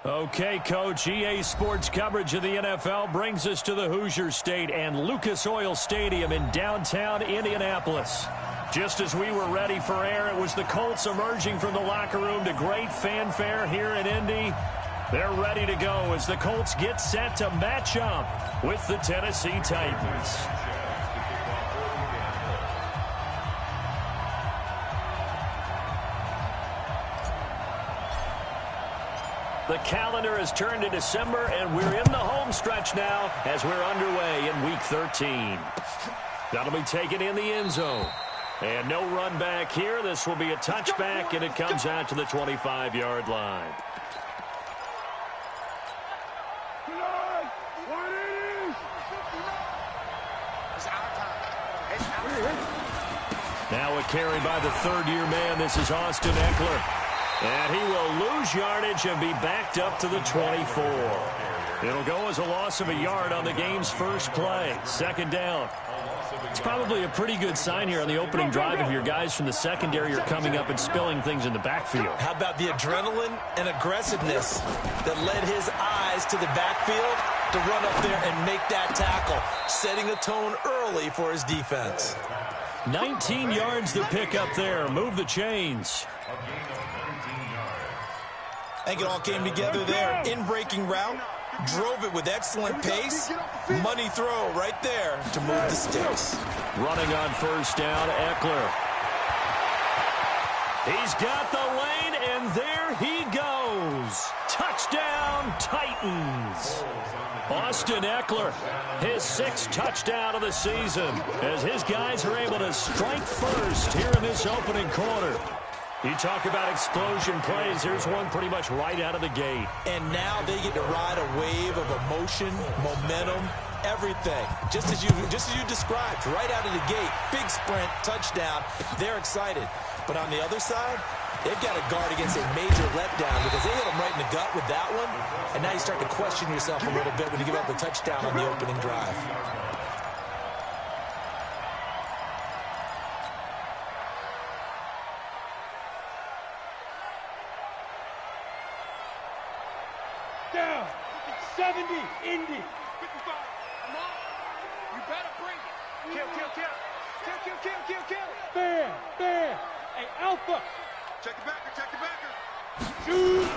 Okay, Coach, EA Sports coverage of the NFL brings us to the Hoosier State and Lucas Oil Stadium in downtown Indianapolis. Just as we were ready for air, it was the Colts emerging from the locker room to great fanfare here in Indy. They're ready to go as the Colts get set to match up with the Tennessee Titans. The calendar has turned to December, and we're in the home stretch now as we're underway in Week 13. That'll be taken in the end zone. And no run back here. This will be a touchback, and it comes out to the 25-yard line. Now a carry by the third-year man. This is Austin Eckler. And he will lose yardage and be backed up to the 24. It'll go as a loss of a yard on the game's first play. Second down. It's probably a pretty good sign here on the opening drive if your guys from the secondary are coming up and spilling things in the backfield. How about the adrenaline and aggressiveness that led his eyes to the backfield to run up there and make that tackle, setting a tone early for his defense. 19 yards to pick up there. Move the chains. I think it all came together there. In-breaking route, drove it with excellent pace. Money throw right there to move the sticks. Running on first down, Eckler. He's got the lane, and there he goes. Touchdown, Titans. Austin Eckler, his 6th touchdown of the season, as his guys are able to strike first here in this opening quarter. You talk about explosion plays. Here's one pretty much right out of the gate. And now they get to ride a wave of emotion, momentum, everything. Just as you described, right out of the gate. Big sprint, touchdown. They're excited. But on the other side, they've got to guard against a major letdown because they hit them right in the gut with that one. And now you start to question yourself a little bit when you give up the touchdown on the opening drive. Down. 70. Indy. 55. Come on. You better bring it. Kill. Bear. Hey, Alpha. Check the backer. Shoot.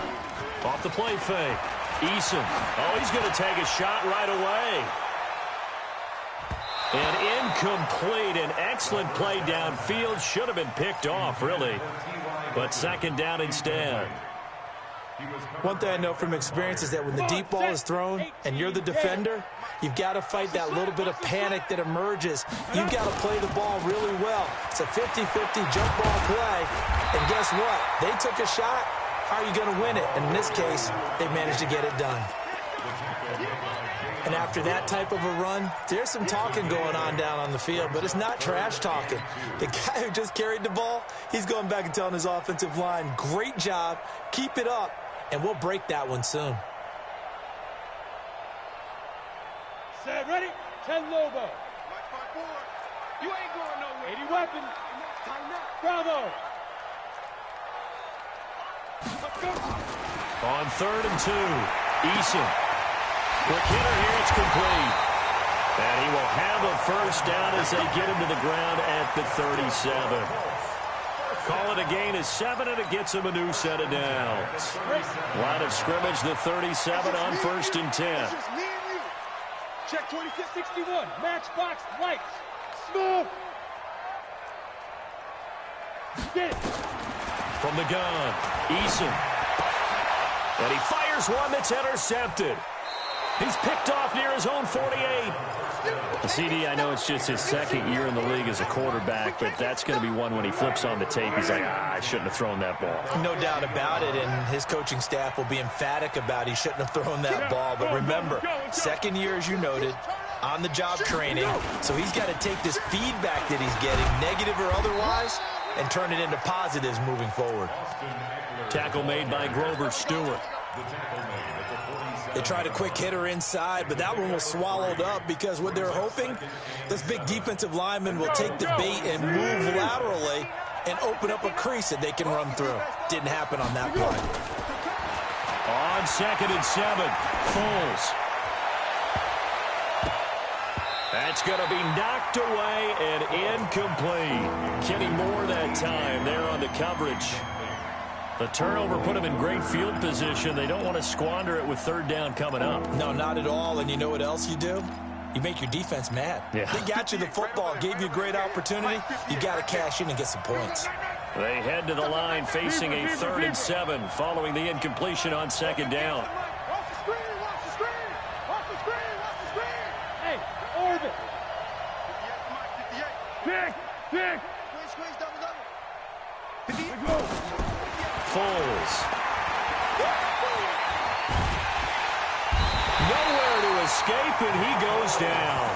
Off the play fake. Eason. Oh, he's going to take a shot right away. And incomplete. An excellent play downfield. Should have been picked off, really. But second down instead. One thing I know from experience is that when the deep ball is thrown and you're the defender, you've got to fight that little bit of panic that emerges. You've got to play the ball really well. It's a 50-50 jump ball play. And guess what? They took a shot. How are you going to win it? And in this case, they managed to get it done. And after that type of a run, there's some talking going on down on the field, but it's not trash talking. The guy who just carried the ball, he's going back and telling his offensive line, great job, keep it up, and we'll break that one soon. Set, ready? 10 Lobo. You ain't going nowhere. 80 weapon. Bravo. Let's go. On 3rd and 2, Eason. Quick hitter here, it's complete. And he will have a first down as they get him to the ground at the 37. Call it a gain of 7, and it gets him a new set of downs. Line of scrimmage, the 37 on 1st and 10. Check 2661. Matchbox lights. Smooth. Get it. From the gun, Eason. And he fires one that's intercepted. He's picked off near his own 48. The CD, I know it's just his 2nd year in the league as a quarterback, but that's going to be one when he flips on the tape. He's like, I shouldn't have thrown that ball. No doubt about it, and his coaching staff will be emphatic about he shouldn't have thrown that ball. But remember, 2nd year, as you noted, on-the-job training, so he's got to take this feedback that he's getting, negative or otherwise, and turn it into positives moving forward. Tackle made by Grover Stewart. They tried a quick hitter inside, but that one was swallowed up because what they're hoping, this big defensive lineman will take the bait and move laterally and open up a crease that they can run through. Didn't happen on that play. On 2nd and 7. Foles. That's going to be knocked away and incomplete. Kenny Moore that time there on the coverage. The turnover put them in great field position. They don't want to squander it with 3rd down coming up. No, not at all. And you know what else you do? You make your defense mad. Yeah. They got you the football, gave you a great opportunity. You got to cash in and get some points. They head to the line facing a 3rd and 7 following the incompletion on 2nd down. Watch the screen, watch the screen, watch the screen, watch the screen. Hey, orbit. 58. Pick. Squeeze, double. 58. Go. Foles. Nowhere to escape, and he goes down.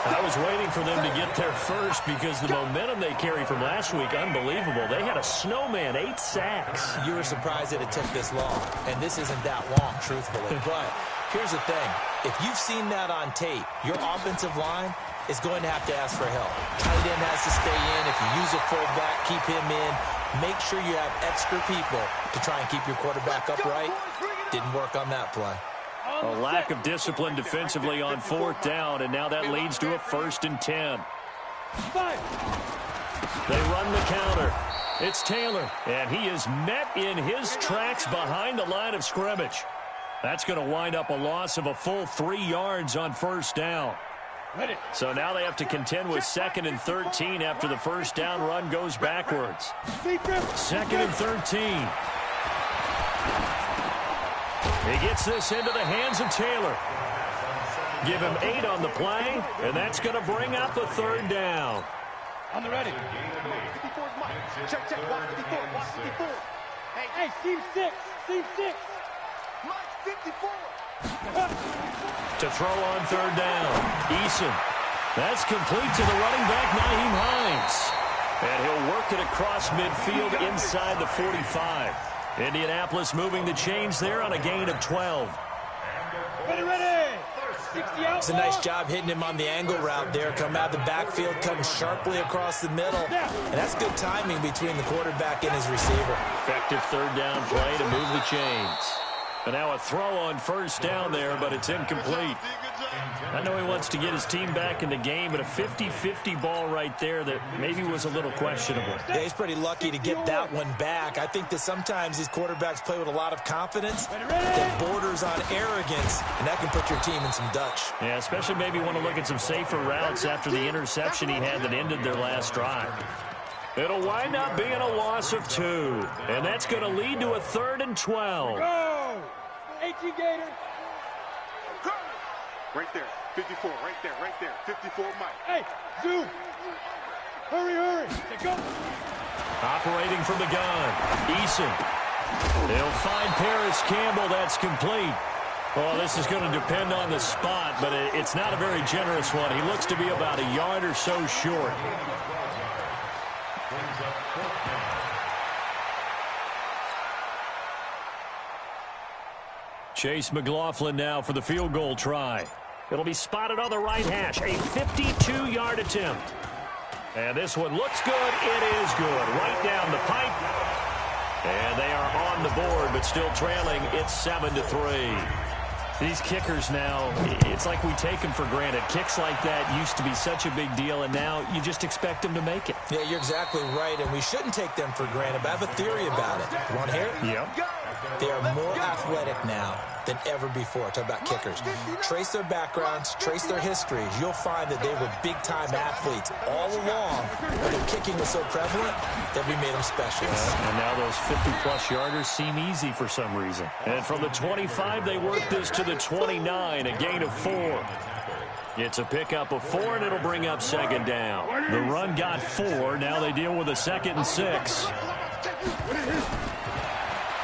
I was waiting for them to get there first because the momentum they carry from last week, unbelievable. They had a snowman, 8 sacks. You were surprised that it took this long, and this isn't that long, truthfully. But here's the thing. If you've seen that on tape, your offensive line is going to have to ask for help. Tight end has to stay in. If you use a fullback, keep him in. Make sure you have extra people to try and keep your quarterback upright. Didn't work on that play. A lack of discipline defensively on 4th down, and now that leads to a 1st and 10. They run the counter. It's Taylor, and he is met in his tracks behind the line of scrimmage. That's going to wind up a loss of a full 3 yards on 1st down. So now they have to contend with 2nd and 13 after the 1st down run goes backwards. 2nd and 13. He gets this into the hands of Taylor. Give him 8 on the play, and that's going to bring up a 3rd down. On the ready. 54's Mike. Check. Watch 54. Watch 54. Hey, seam 6. Mike, 54. To throw on 3rd down. Eason. That's complete to the running back, Nyheim Hines. And he'll work it across midfield inside the 45. Indianapolis moving the chains there on a gain of 12. Ready. 60 out. It's a nice job hitting him on the angle route there. Come out of the backfield, cutting sharply across the middle. And that's good timing between the quarterback and his receiver. Effective 3rd down play to move the chains. And now a throw on 1st down there, but it's incomplete. I know he wants to get his team back in the game, but a 50-50 ball right there that maybe was a little questionable. Yeah, he's pretty lucky to get that one back. I think that sometimes these quarterbacks play with a lot of confidence that borders on arrogance, and that can put your team in some Dutch. Yeah, especially maybe want to look at some safer routes after the interception he had that ended their last drive. It'll wind up being a loss of 2, and that's going to lead to a 3rd and 12. Go! 18 Gator. Right there, 54, right there, 54, Mike. Hey, zoom. Hurry. Go. Operating from the gun, Eason. They'll find Paris Campbell. That's complete. Well, this is going to depend on the spot, but it's not a very generous one. He looks to be about a yard or so short. Chase McLaughlin now for the field goal try. It'll be spotted on the right hash. A 52-yard attempt. And this one looks good. It is good. Right down the pipe. And they are on the board, but still trailing. It's 7-3. These kickers now, it's like we take them for granted. Kicks like that used to be such a big deal, and now you just expect them to make it. Yeah, you're exactly right, and we shouldn't take them for granted, but I have a theory about it. You want to hear it? Yep. They are more athletic now than ever before. Talk about kickers. Trace their backgrounds, trace their histories. You'll find that they were big-time athletes all along, but their kicking was so prevalent that we made them specialists. And now those 50-plus yarders seem easy for some reason. And from the 25, they work this to the 29, a gain of 4. It's a pickup of 4, and it'll bring up 2nd down. The run got 4. Now they deal with a 2nd and 6.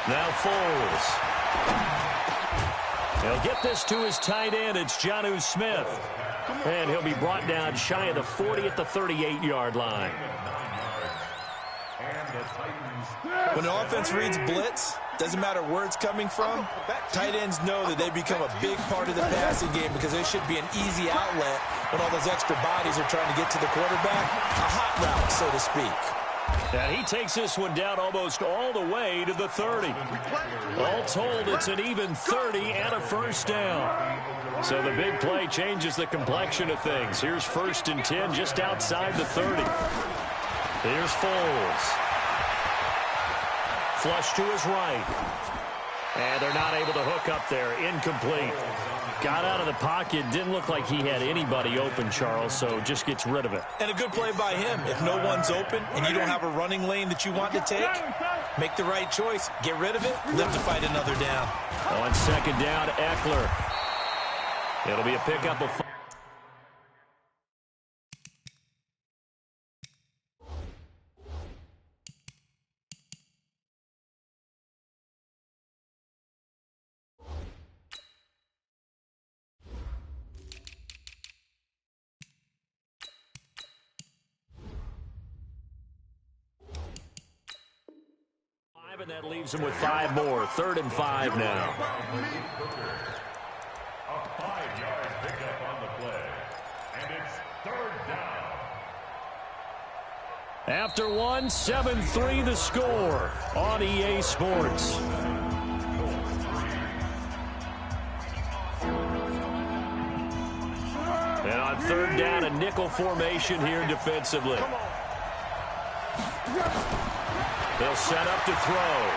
Now Foles. He'll get this to his tight end. It's Jonnu Smith. And he'll be brought down shy of the 40 at the 38-yard line. When the offense reads blitz, doesn't matter where it's coming from, tight ends know that they become a big part of the passing game because it should be an easy outlet when all those extra bodies are trying to get to the quarterback. A hot route, so to speak. And he takes this one down almost all the way to the 30. All told, it's an even 30 and a first down. So the big play changes the complexion of things. Here's 1st and 10 just outside the 30. Here's Foles. Flush to his right. And they're not able to hook up there. Incomplete. Got out of the pocket. Didn't look like he had anybody open, Charles, so just gets rid of it. And a good play by him. If no one's open and you don't have a running lane that you want to take, make the right choice. Get rid of it. Live to fight another down. On 2nd down, Eckler. It'll be a pickup of 5. And that leaves him with 5 more. 3rd and 5 now. A 5-yard pickup on the play. And it's 3rd down. After one, 7-3 the score on EA Sports. And on 3rd down, a nickel formation here defensively. They'll set up to throw.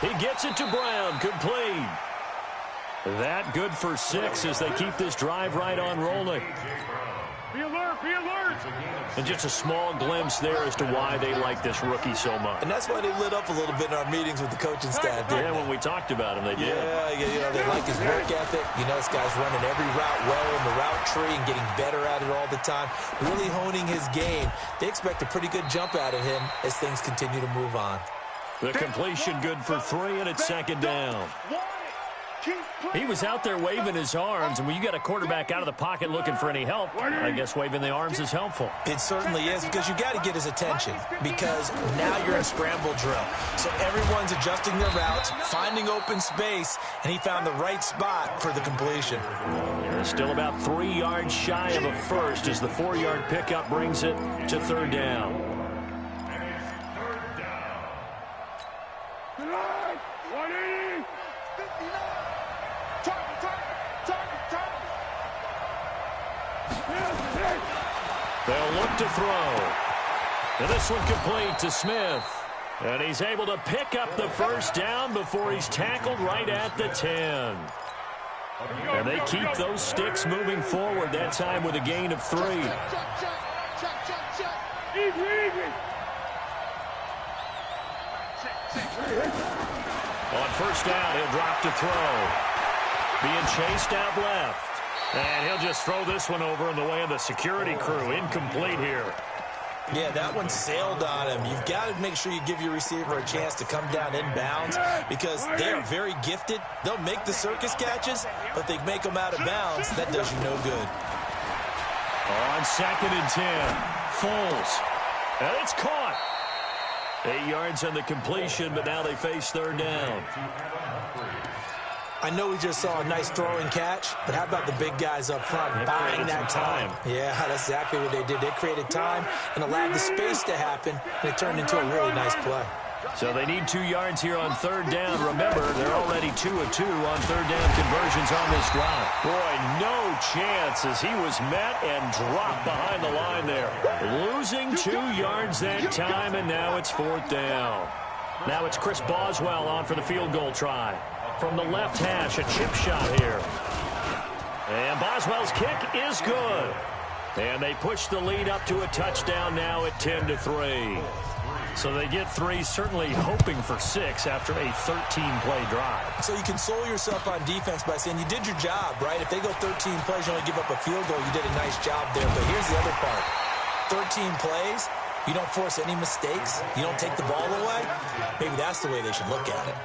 He gets it to Brown, complete. That good for 6 as they keep this drive right on rolling. Be alert, be alert. And just a small glimpse there as to why they like this rookie so much. And that's why they lit up a little bit in our meetings with the coaching staff. Yeah, when we talked about him, they did. Yeah, they like his work ethic. You know, this guy's running every route well in the route tree and getting better at it all the time, really honing his game. They expect a pretty good jump out of him as things continue to move on. The completion good for 3, and it's 2nd down. He was out there waving his arms, and when you got a quarterback out of the pocket looking for any help, I guess waving the arms is helpful. It certainly is, because you got to get his attention, because now you're in scramble drill. So everyone's adjusting their routes, finding open space, and he found the right spot for the completion. Still about 3 yards shy of a first as the 4-yard pickup brings it to 3rd down. And it's 3rd down. 180. 59. They'll look to throw. And this one complete to Smith. And he's able to pick up the first down before he's tackled right at the 10. And they keep those sticks moving forward, that time with a gain of 3. On 1st down, he'll drop to throw. Being chased out left. And he'll just throw this one over in the way of the security crew. Incomplete here. Yeah, that one sailed on him. You've got to make sure you give your receiver a chance to come down inbounds because they are very gifted. They'll make the circus catches, but they make them out of bounds. That does you no good. On 2nd and 10, Foles. And it's caught. 8 yards on the completion, but now they face 3rd down. I know we just saw a nice throwing catch, but how about the big guys up front buying that time? Yeah, that's exactly what they did. They created time and allowed the space to happen, and it turned into a really nice play. So they need 2 yards here on 3rd down. Remember, they're already 2 of 2 on 3rd down conversions on this drive. Boy, no chance as he was met and dropped behind the line there. Losing 2 yards that time, and now it's 4th down. Now it's Chris Boswell on for the field goal try. From the left hash, a chip shot here. And Boswell's kick is good. And they push the lead up to a touchdown now at 10-3. So they get 3, certainly hoping for 6 after a 13-play drive. So you console yourself on defense by saying you did your job, right? If they go 13 plays, you only give up a field goal, you did a nice job there. But here's the other part. 13 plays, you don't force any mistakes, you don't take the ball away. Maybe that's the way they should look at it.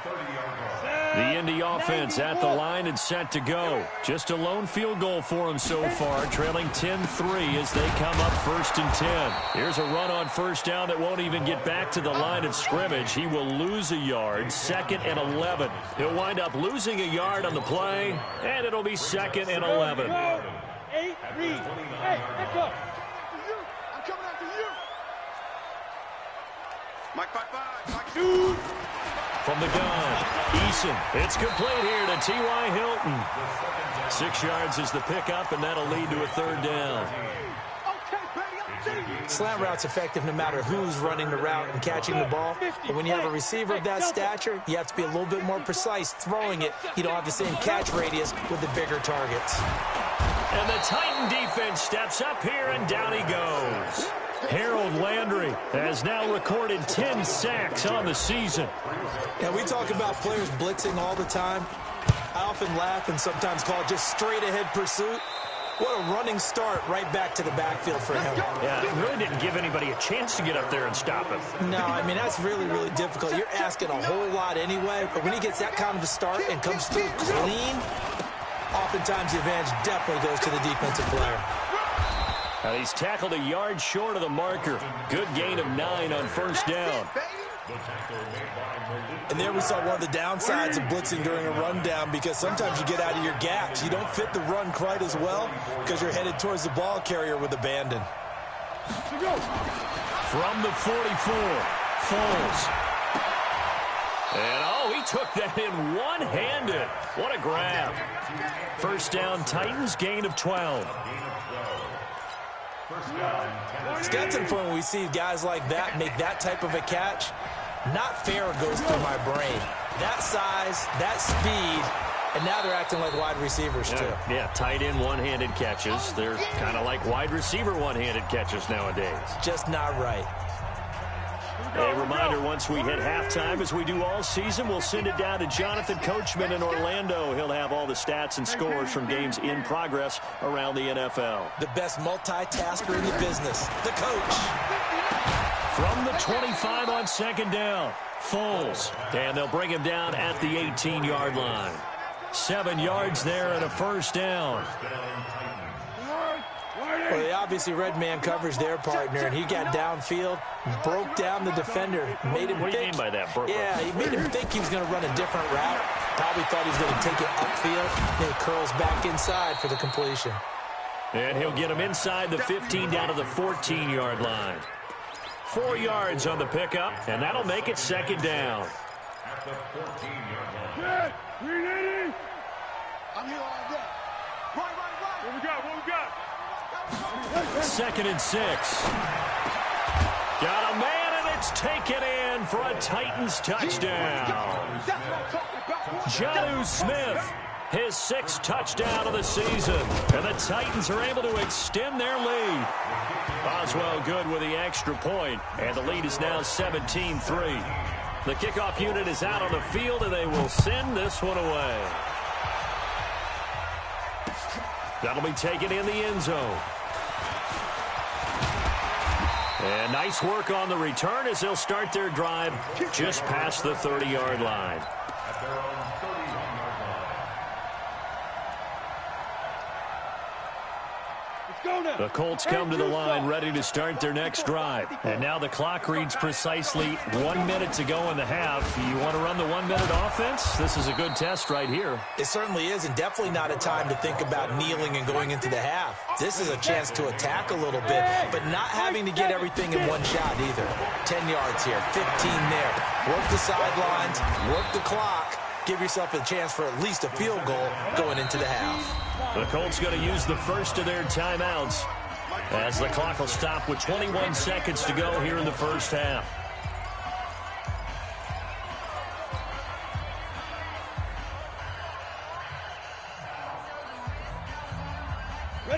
The Indy offense at the line and set to go. Just a lone field goal for them so far, trailing 10-3 as they come up 1st and 10. Here's a run on 1st down that won't even get back to the line of scrimmage. He will lose a yard, 2nd and 11. He'll wind up losing a yard on the play, and it'll be 2nd and 11. Hey, read. Hey, let's go. Shoot. From the gun, Eason. It's complete here to T.Y. Hilton. 6 yards is the pickup, and that'll lead to a third down. Slant route's effective no matter who's running the route and catching the ball. But when you have a receiver of that stature, you have to be a little bit more precise throwing it. You don't have the same catch radius with the bigger targets. And the Titan defense steps up here, and down he goes. Harold Landry has now recorded 10 sacks on the season. Now, we talk about players blitzing all the time. I often laugh and sometimes call it just straight-ahead pursuit. What a running start right back to the backfield for him. Yeah, it really didn't give anybody a chance to get up there and stop him. No, I mean, that's really, really difficult. You're asking a whole lot anyway, but when he gets that kind of a start and comes through clean, oftentimes the advantage definitely goes to the defensive player. And he's tackled a yard short of the marker. Good gain of 9 on first down. And there we saw one of the downsides of blitzing during a rundown, because sometimes you get out of your gaps. You don't fit the run quite as well because you're headed towards the ball carrier with abandon. From the 44, Foles. And, he took that in one-handed. What a grab. First down, Titans, gain of 12. It's got to the point when we see guys like that make that type of a catch. Not fair goes through my brain. That size, that speed, and now they're acting like wide receivers too. Yeah, tight end one-handed catches. They're kind of like wide receiver one-handed catches nowadays. Just not right. A reminder, once we hit halftime, as we do all season, we'll send it down to Jonathan Coachman in Orlando. He'll have all the stats and scores from games in progress around the NFL. The best multitasker in the business, the coach. From the 25 on second down, Foles. And they'll bring him down at the 18-yard line. 7 yards there and a first down. Well, they obviously read man coverage their partner, and he got downfield, broke down the defender, made him think. What do you mean by that, Burke? Yeah, he made him think he was going to run a different route. Probably thought he was going to take it upfield, and he curls back inside for the completion. And he'll get him inside the 15 down to the 14-yard line. 4 yards on the pickup, and that'll make it second down. At the 14-yard line. I'm here all day. Right. What we got? What we got? 2nd and 6. Got a man, and it's taken in for a Titans touchdown. Jonnu Smith, his 6th touchdown of the season. And the Titans are able to extend their lead. Boswell good with the extra point, and the lead is now 17-3. The kickoff unit is out on the field, and they will send this one away. That'll be taken in the end zone. And nice work on the return as they'll start their drive just past the 30-yard line. At their own 31-yard line. The Colts come to the line ready to start their next drive. And now the clock reads precisely 1 minute to go in the half. You want to run the 1 minute offense? This is a good test right here. It certainly is, and definitely not a time to think about kneeling and going into the half. This is a chance to attack a little bit, but not having to get everything in one shot either. 10 yards here, 15 there. Work the sidelines, work the clock. Give yourself a chance for at least a field goal going into the half. The Colts going to use the first of their timeouts as the clock will stop with 21 seconds to go here in the first half.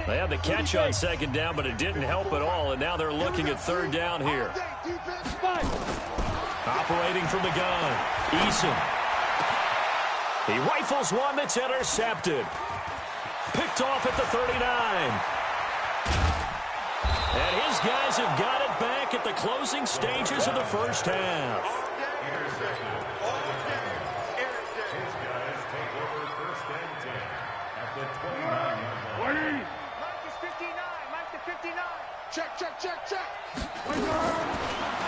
They had the catch on second down, but it didn't help at all, and now they're looking at third down here. Operating from the gun, Eason. He rifles one that's intercepted. Picked off at the 39. And his guys have got it back at the closing stages of the first half. His guys take over first and 10 at the 29-yard line. Mike is 59. Mike to 59. Check.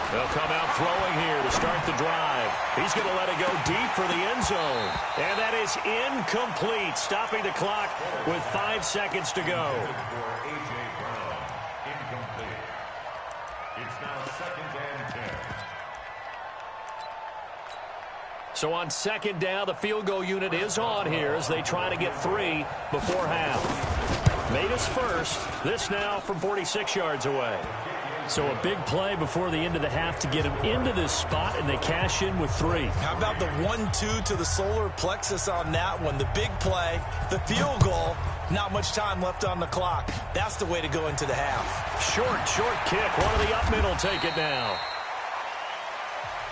They'll come out throwing here to start the drive. He's going to let it go deep for the end zone. And that is incomplete, stopping the clock with 5 seconds to go. For A.J. Brown, incomplete. It's now 2nd and 10. So on second down, the field goal unit is on here as they try to get 3 before half. Made us first. This now from 46 yards away. So a big play before the end of the half to get them into this spot, and they cash in with 3. How about the 1-2 to the solar plexus on that one? The big play, the field goal, not much time left on the clock. That's the way to go into the half. Short kick. One of the up middle take it now.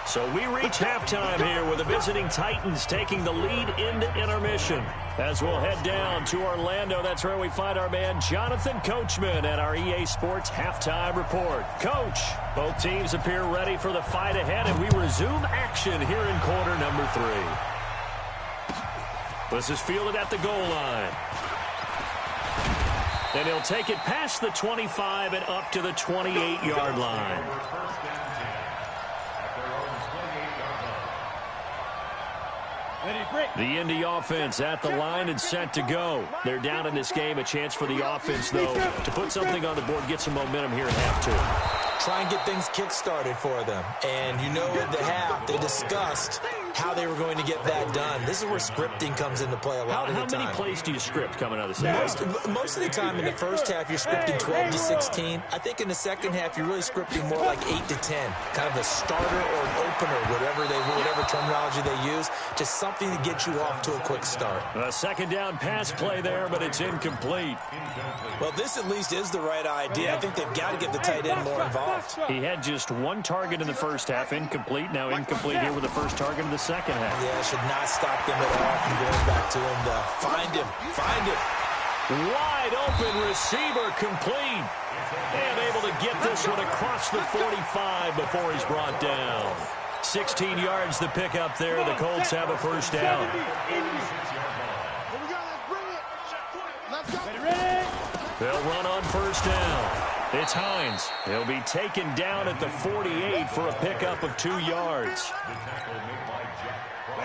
So we reach halftime here with the visiting Titans taking the lead into intermission. As we'll head down to Orlando, that's where we find our man Jonathan Coachman at our EA Sports Halftime Report. Coach, both teams appear ready for the fight ahead, and we resume action here in quarter number 3. This is fielded at the goal line. And he'll take it past the 25 and up to the 28-yard line. The Indy offense at the line and set to go. They're down in this game. A chance for the offense, though, to put something on the board, get some momentum here at half 2. Try and get things kick-started for them. And you know at the half, they discussed how they were going to get that done. This is where scripting comes into play a lot of the time. How many plays do you script coming out of the second? Most of the time in the first half, you're scripting 12 to 16. I think in the second half, you're really scripting more like 8 to 10. Kind of a starter or an opener, whatever terminology they use. Just something to get you off to a quick start. A second down pass play there, but it's incomplete. Well, this at least is the right idea. I think they've got to get the tight end more involved. He had just 1 target in the first half, incomplete. Now incomplete here with the first target in the second half. Yeah, should not stop them at all from going back to him to find him. Wide open receiver complete. And able to get this one across the 45 before he's brought down. 16 yards the pickup there. The Colts have a first down. They'll run on first down. It's Hines. He'll be taken down at the 48 for a pickup of 2 yards.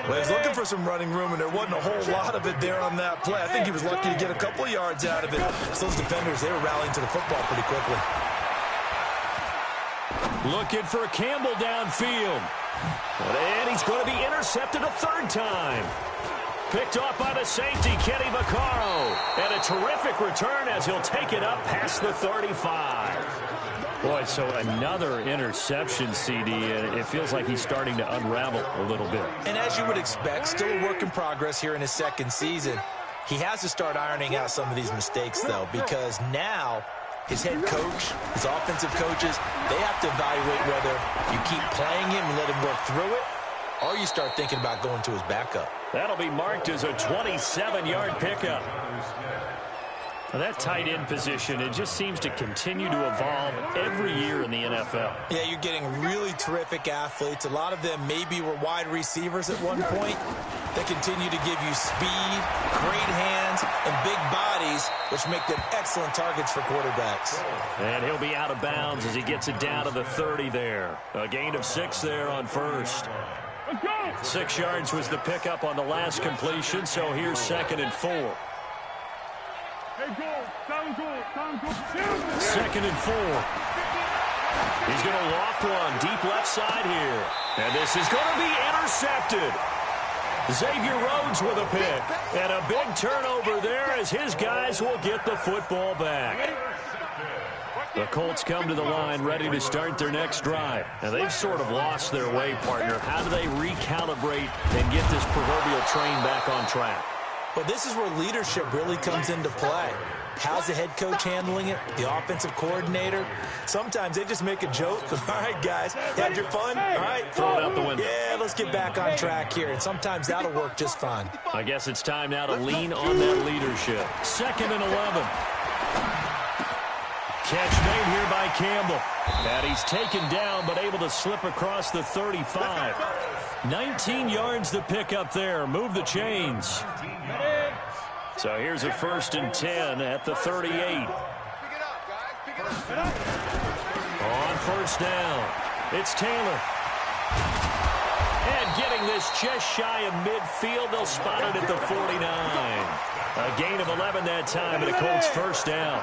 Well, he's looking for some running room, and there wasn't a whole lot of it there on that play. I think he was lucky to get a couple of yards out of it. So those defenders, they were rallying to the football pretty quickly. Looking for Campbell downfield. And he's going to be intercepted a 3rd time. Picked off by the safety, Kenny Vaccaro. And a terrific return as he'll take it up past the 35. Boy, so another interception, CD, and it feels like he's starting to unravel a little bit. And as you would expect, still a work in progress here in his second season. He has to start ironing out some of these mistakes, though, because now his head coach, his offensive coaches, they have to evaluate whether you keep playing him and let him work through it, or you start thinking about going to his backup. That'll be marked as a 27-yard pickup. Now that tight end position, it just seems to continue to evolve every year in the NFL. Yeah, you're getting really terrific athletes. A lot of them maybe were wide receivers at one point. They continue to give you speed, great hands, and big bodies, which make them excellent targets for quarterbacks. And he'll be out of bounds as he gets it down to the 30 there. A gain of 6 there on first. 6 yards was the pickup on the last completion, so here's 2nd and 4. Sound good. 2nd and 4. He's going to loft one deep left side here. And this is going to be intercepted. Xavier Rhodes with a pick. And a big turnover there as his guys will get the football back. The Colts come to the line ready to start their next drive. Now, they've sort of lost their way, partner. How do they recalibrate and get this proverbial train back on track? Well, this is where leadership really comes into play. How's the head coach handling it? The offensive coordinator? Sometimes they just make a joke. All right, guys, had your fun? All right, throw it out the window. Yeah, let's get back on track here. And sometimes that'll work just fine. I guess it's time now to lean on that leadership. 2nd and 11. Catch made here by Campbell. And he's taken down, but able to slip across the 35. 19 yards the pickup there. Move the chains. So here's a 1st and 10 at the 38. On first down, it's Taylor. And getting this just shy of midfield, they'll spot it at the 49. A gain of 11 that time, and a Colts first down.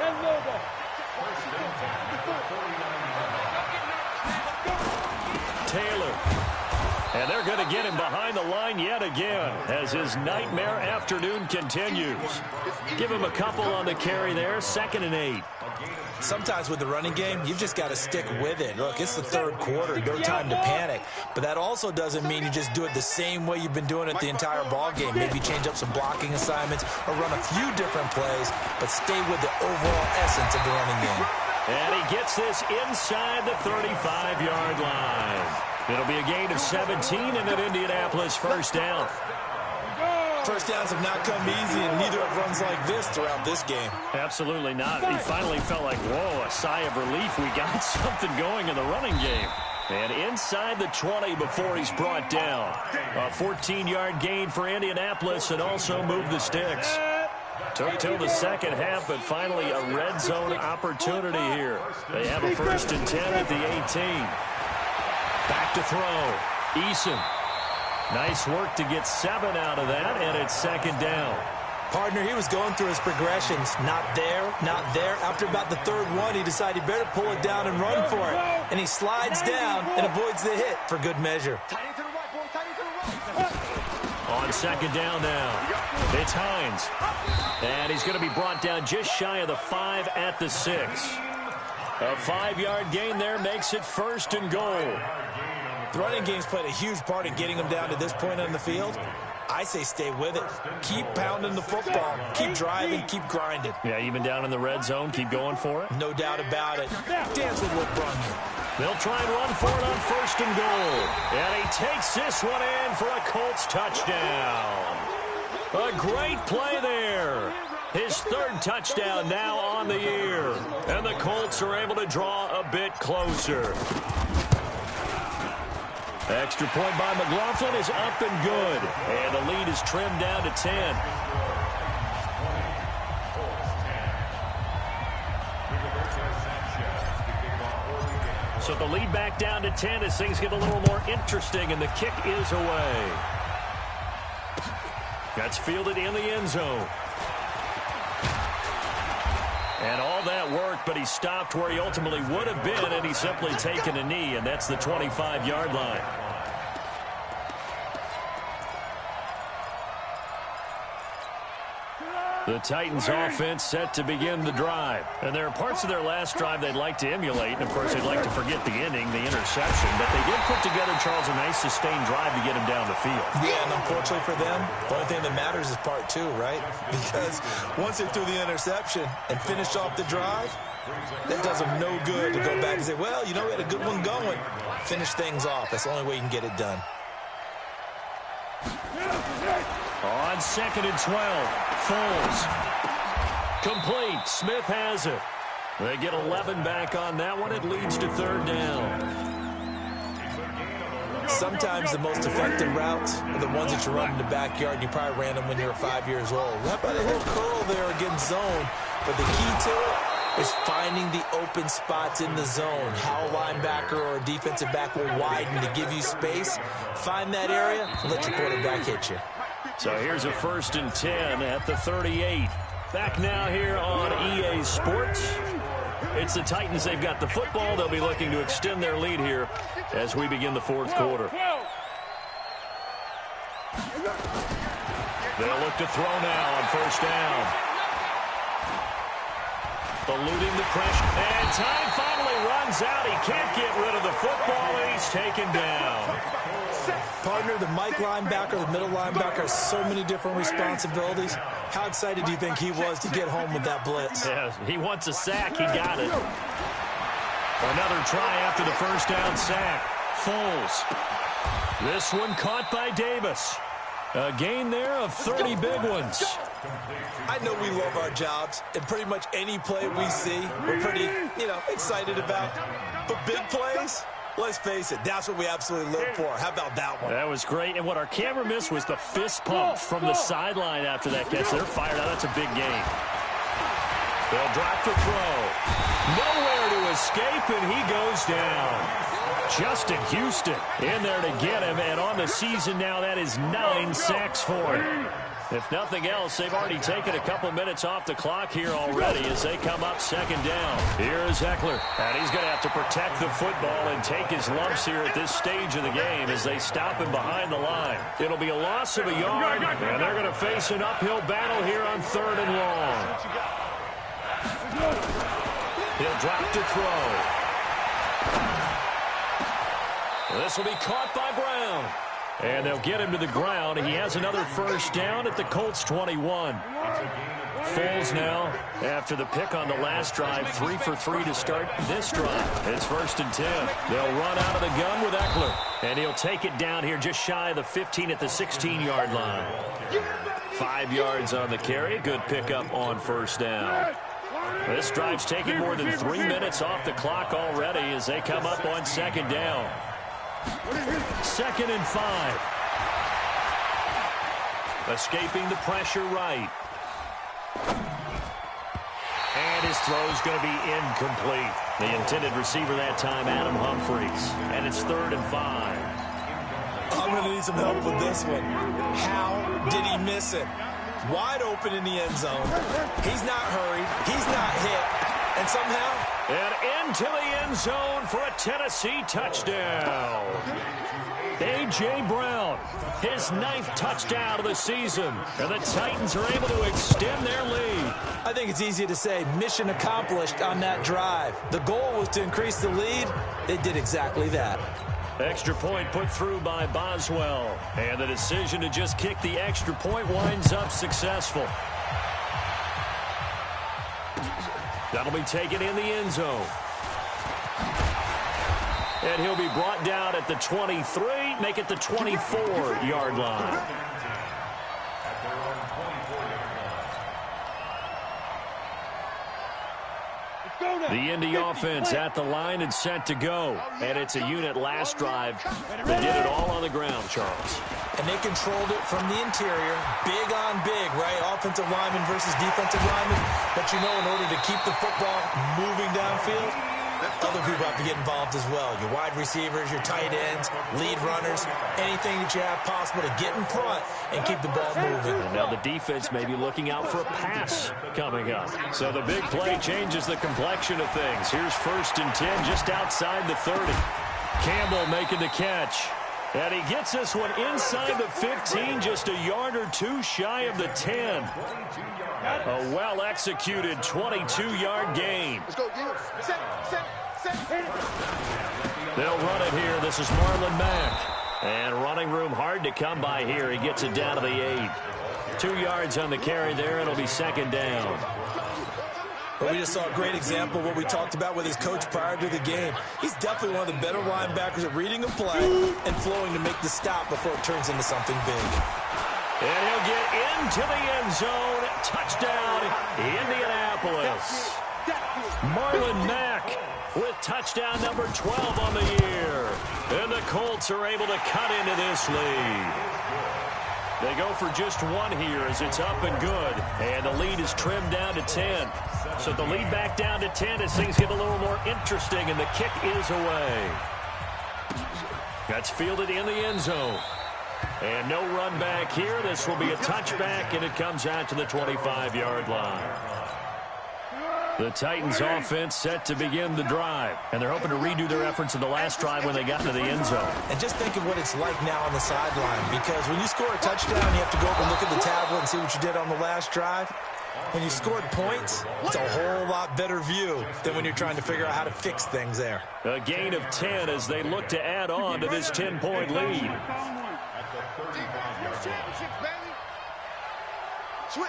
Taylor. And they're going to get him behind the line yet again as his nightmare afternoon continues. Give him a couple on the carry there, 2nd and 8. Sometimes with the running game, you've just got to stick with it. Look, it's the 3rd quarter, no time to panic. But that also doesn't mean you just do it the same way you've been doing it the entire ball game. Maybe change up some blocking assignments or run a few different plays, but stay with the overall essence of the running game. And he gets this inside the 35-yard line. It'll be a gain of 17 and an Indianapolis first down. First downs have not come easy, and neither have runs like this throughout this game. Absolutely not. He finally felt like, whoa, a sigh of relief. We got something going in the running game. And inside the 20 before he's brought down. A 14-yard gain for Indianapolis and also moved the sticks. Took till the second half, but finally a red zone opportunity here. They have a 1st and 10 at the 18. Back to throw. Eason. Nice work to get 7 out of that, and it's 2nd down. Partner, he was going through his progressions. Not there, not there. After about the 3rd one, he decided he better pull it down and run for it. And he slides down and avoids the hit for good measure. On 2nd down now, it's Hines. And he's going to be brought down just shy of the 5 at the 6. A 5-yard gain there makes it 1st and goal. The running game's played a huge part in getting them down to this point on the field. I say stay with it. Keep pounding the football. Keep driving. Keep grinding. Yeah, even down in the red zone, keep going for it. No doubt about it. Dance with what brung you. They'll try and run for it on 1st and goal. And he takes this one in for a Colts touchdown. A great play there. His 3rd touchdown now on the year. And the Colts are able to draw a bit closer. Extra point by McLaughlin is up and good. And the lead is trimmed down to 10. So the lead back down to 10 as things get a little more interesting, and the kick is away. That's fielded in the end zone. And all that worked, but he stopped where he ultimately would have been, and he's simply taken a knee, and that's the 25-yard line. The Titans offense set to begin the drive. And there are parts of their last drive they'd like to emulate. And, of course, they'd like to forget the inning, the interception. But they did put together, Charles, a nice sustained drive to get him down the field. Yeah, and unfortunately for them, the only thing that matters is part 2, right? Because once they threw the interception and finished off the drive, that does them no good to go back and say, well, you know, we had a good one going. Finish things off. That's the only way you can get it done. On 2nd and 12, Foles. Complete. Smith has it. They get 11 back on that one. It leads to 3rd down. Sometimes the most effective routes are the ones that you run in the backyard, and you probably ran them when you were 5 years old. How about a little curl there against zone? But the key to it is finding the open spots in the zone. How a linebacker or a defensive back will widen to give you space. Find that area and let your quarterback hit you. So here's a 1st and 10 at the 38. Back now here on EA Sports. It's the Titans. They've got the football. They'll be looking to extend their lead here as we begin the 4th quarter. They'll look to throw now on 1st down. Eluding the pressure. And time finally runs out. He can't get rid of the football, and he's taken down. Partner, the Mike linebacker, the middle linebacker has so many different responsibilities. How excited do you think he was to get home with that blitz? Yeah, he wants a sack. He got it. Another try after the 1st down sack. Foles. This one caught by Davis. A gain there of 30 big ones. I know we love our jobs, and pretty much any play we see, we're pretty, excited about. But big plays, let's face it, that's what we absolutely live for. How about that one? That was great. And what our camera missed was the fist pump from the sideline after that catch. They're fired out. That's a big gain. They'll drop the throw. Nowhere to escape, and he goes down. Justin Houston in there to get him. And on the season now, that is 9 sacks for him. If nothing else, they've already taken a couple minutes off the clock here already as they come up second down. Here's Eckler, and he's going to have to protect the football and take his lumps here at this stage of the game as they stop him behind the line. It'll be a loss of a yard, and they're going to face an uphill battle here on 3rd and long. He'll drop to throw. This will be caught by Brown. And they'll get him to the ground. He has another first down at the Colts 21. Foles now, after the pick on the last drive, 3 for 3 to start this drive. It's 1st and 10. They'll run out of the gun with Eckler. And he'll take it down here just shy of the 15 at the 16-yard line. 5 yards on the carry. Good pickup on first down. This drive's taken more than 3 minutes off the clock already as they come up on second down. 2nd and 5. Escaping the pressure right. And his throw's going to be incomplete. The intended receiver that time, Adam Humphries. And it's 3rd and 5. I'm going to need some help with this one. How did he miss it? Wide open in the end zone. He's not hurried. He's not hit. And somehow... And into the end zone for a Tennessee touchdown. A.J. Brown, his 9th touchdown of the season. And the Titans are able to extend their lead. I think it's easy to say mission accomplished on that drive. The goal was to increase the lead. They did exactly that. Extra point put through by Boswell. And the decision to just kick the extra point winds up successful. That'll be taken in the end zone. And he'll be brought down at the 23, make it the 24-yard line. The Indy offense at the line and set to go. And it's a unit last drive that did it all on the ground, Charles. And they controlled it from the interior. Big on big, right? Offensive lineman versus defensive lineman. But you know, in order to keep the football moving downfield, other people have to get involved as well. Your wide receivers, your tight ends, lead runners, anything that you have possible to get in front and keep the ball moving. And now the defense may be looking out for a pass coming up. So the big play changes the complexion of things. Here's 1st and 10 just outside the 30. Campbell making the catch. And he gets this one inside the 15, just a yard or two shy of the 10. A well-executed 22-yard gain. Let's go, Gil. Set. They'll run it here. This is Marlon Mack. And running room hard to come by here. He gets it down to the 8. 2 yards on the carry there. It'll be 2nd down. Well, we just saw a great example of what we talked about with his coach prior to the game. He's definitely one of the better linebackers at reading a play and flowing to make the stop before it turns into something big. And he'll get into the end zone. Touchdown, Indianapolis. Marlon Mack with touchdown number 12 on the year. And the Colts are able to cut into this lead. They go for just 1 here as it's up and good. And the lead is trimmed down to 10. So the lead back down to 10 as things get a little more interesting, and the kick is away. That's fielded in the end zone. And no run back here. This will be a touchback, and it comes out to the 25-yard line. The Titans offense set to begin the drive. And they're hoping to redo their efforts in the last drive when they got into the end zone. And just think of what it's like now on the sideline. Because when you score a touchdown, you have to go up and look at the tablet and see what you did on the last drive. When you scored points, it's a whole lot better view than when you're trying to figure out how to fix things there. A gain of 10 as they look to add on to this 10-point lead. Switch.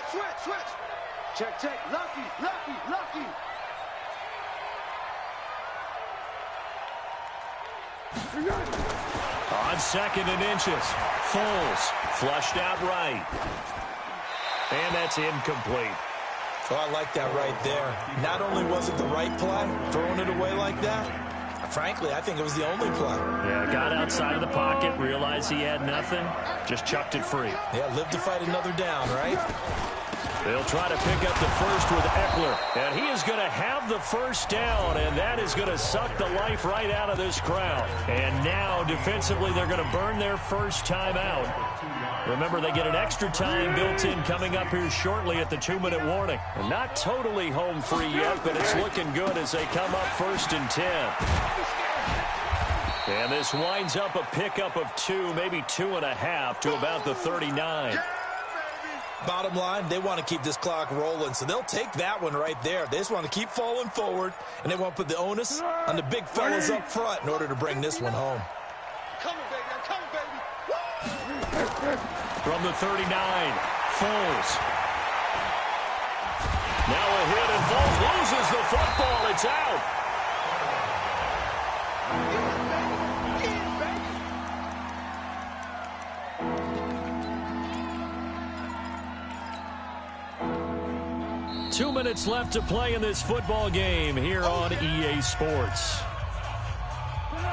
Check. Lucky. On 2nd and inches, Foles flushed out right. And that's incomplete. Oh, I like that right there. Not only was it the right play, throwing it away like that, frankly, I think it was the only play. Yeah, got outside of the pocket, realized he had nothing, just chucked it free. Yeah, live to fight another down, right? They'll try to pick up the first with Eckler. And he is going to have the first down, and that is going to suck the life right out of this crowd. And now, defensively, they're going to burn their first time out. Remember, they get an extra time built in coming up here shortly at the 2-minute warning. And not totally home free yet, but it's looking good as they come up 1st and 10. And this winds up a pickup of 2, maybe 2.5 to about the 39. Bottom line, they want to keep this clock rolling, so they'll take that one right there. They just want to keep falling forward, and they want to put the onus on the big fellas up front in order to bring this one home. Coming, baby. I'm coming, baby. From the 39, Foles. Now a hit, and Foles loses the football. It's out. Get it, baby. 2 minutes left to play in this football game here on EA Sports.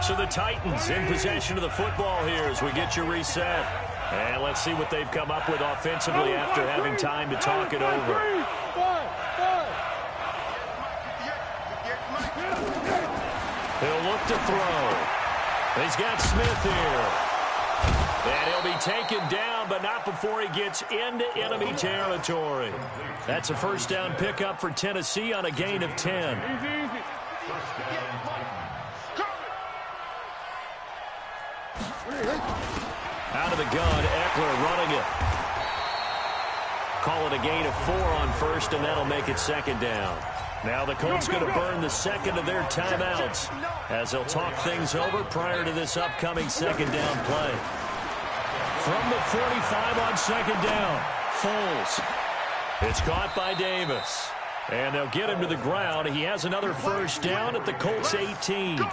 So the Titans in possession of the football here as we get you reset. And let's see what they've come up with offensively after having time to talk it over. He'll look to throw. He's got Smith here. And he'll be taken down, but not before he gets into enemy territory. That's a first down pickup for Tennessee on a gain of 10. Out of the gun, Eckler running it. Call it a gain of 4 on first, and that'll make it 2nd down. Now the Colts going to burn the second of their timeouts as they'll talk things over prior to this upcoming 2nd down play. From the 45 on 2nd down, Foles. It's caught by Davis. And they'll get him to the ground. He has another first down at the Colts 18. A gain of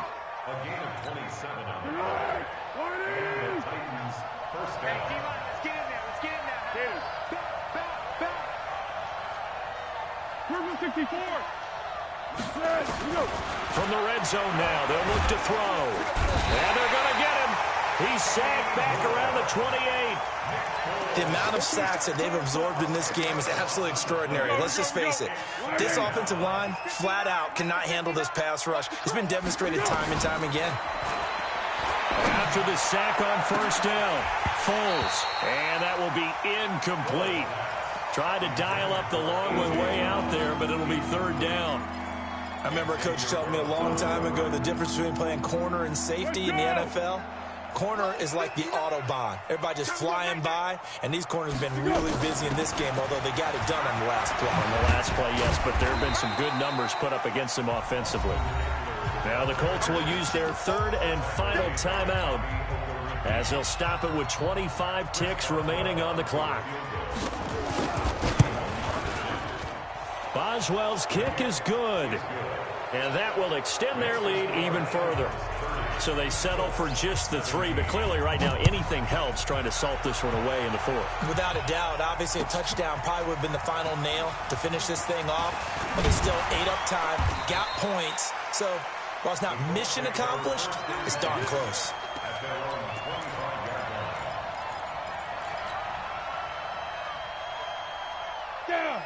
27 on the play. And the Titans first down. Hey, D-line, let's get in there. Let's get in there. Back. Purple 64. From the red zone now, they'll look to throw. And they're going to get him. He's sacked back around the 28. The amount of sacks that they've absorbed in this game is absolutely extraordinary. Let's just face it. This offensive line, flat out, cannot handle this pass rush. It's been demonstrated time and time again. After the sack on first down, Foles. And that will be incomplete. Tried to dial up the long one way out there, but it'll be 3rd down. I remember a coach telling me a long time ago the difference between playing corner and safety in the NFL. Corner is like the Autobahn. Everybody just flying by, and these corners have been really busy in this game, although they got it done on the last play. On the last play, yes, but there have been some good numbers put up against them offensively. Now the Colts will use their 3rd and final timeout as they'll stop it with 25 ticks remaining on the clock. Boswell's kick is good, and that will extend their lead even further. So they settle for just the 3, but clearly right now anything helps trying to salt this one away in the 4th. Without a doubt, obviously a touchdown probably would have been the final nail to finish this thing off, but it's still ate up time, got points. So while it's not mission accomplished, it's darn close.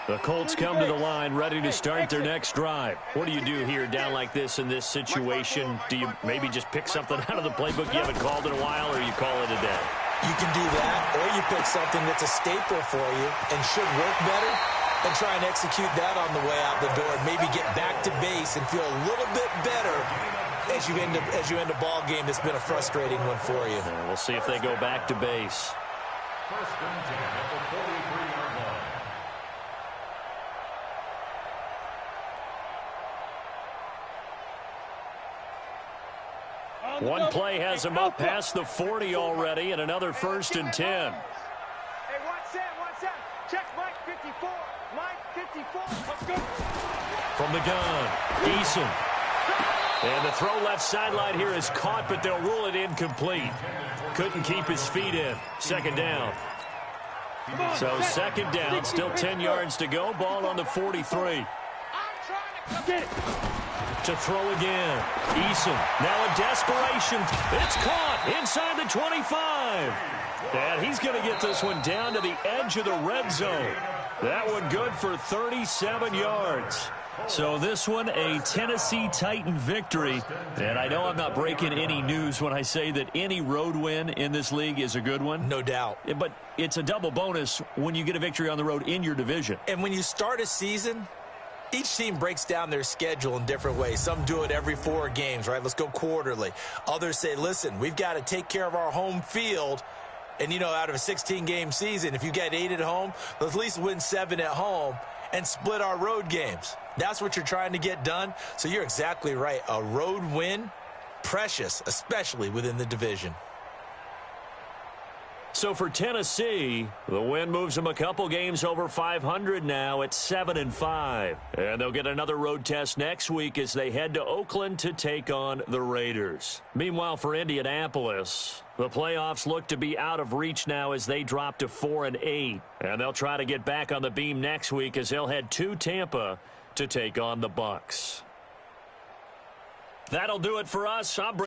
The Colts come to the line ready to start their next drive. What do you do here down like this in this situation? Do you maybe just pick something out of the playbook you haven't called in a while, or you call it a day? You can do that, or you pick something that's a staple for you and should work better and try and execute that on the way out the door and maybe get back to base and feel a little bit better as you end a ball game that's been a frustrating one for you. We'll see if they go back to base. First and 10 at the 43-yard line. One play has him up past the 40 already, and another 1st and 10. Hey, watch that. Check Mike 54. Mike 54. Let's go. From the gun, Eason. And the throw left sideline here is caught, but they'll rule it incomplete. Couldn't keep his feet in. 2nd down. So 2nd down, still 10 yards to go. Ball on the 43. Get it. To throw again. Eason. Now in desperation. It's caught inside the 25. And he's going to get this one down to the edge of the red zone. That one good for 37 yards. So this one, a Tennessee Titan victory. And I know I'm not breaking any news when I say that any road win in this league is a good one. No doubt. But it's a double bonus when you get a victory on the road in your division. And when you start a season, each team breaks down their schedule in different ways. Some do it every 4 games, right? Let's go quarterly. Others say, listen, we've got to take care of our home field. And, you know, out of a 16-game season, if you get 8 at home, let's at least win 7 at home and split our road games. That's what you're trying to get done. So you're exactly right. A road win, precious, especially within the division. So for Tennessee, the win moves them a couple games over 500 now at 7-5. And they'll get another road test next week as they head to Oakland to take on the Raiders. Meanwhile, for Indianapolis, the playoffs look to be out of reach now as they drop to 4-8. And they'll try to get back on the beam next week as they'll head to Tampa to take on the Bucs. That'll do it for us. I'm Brady.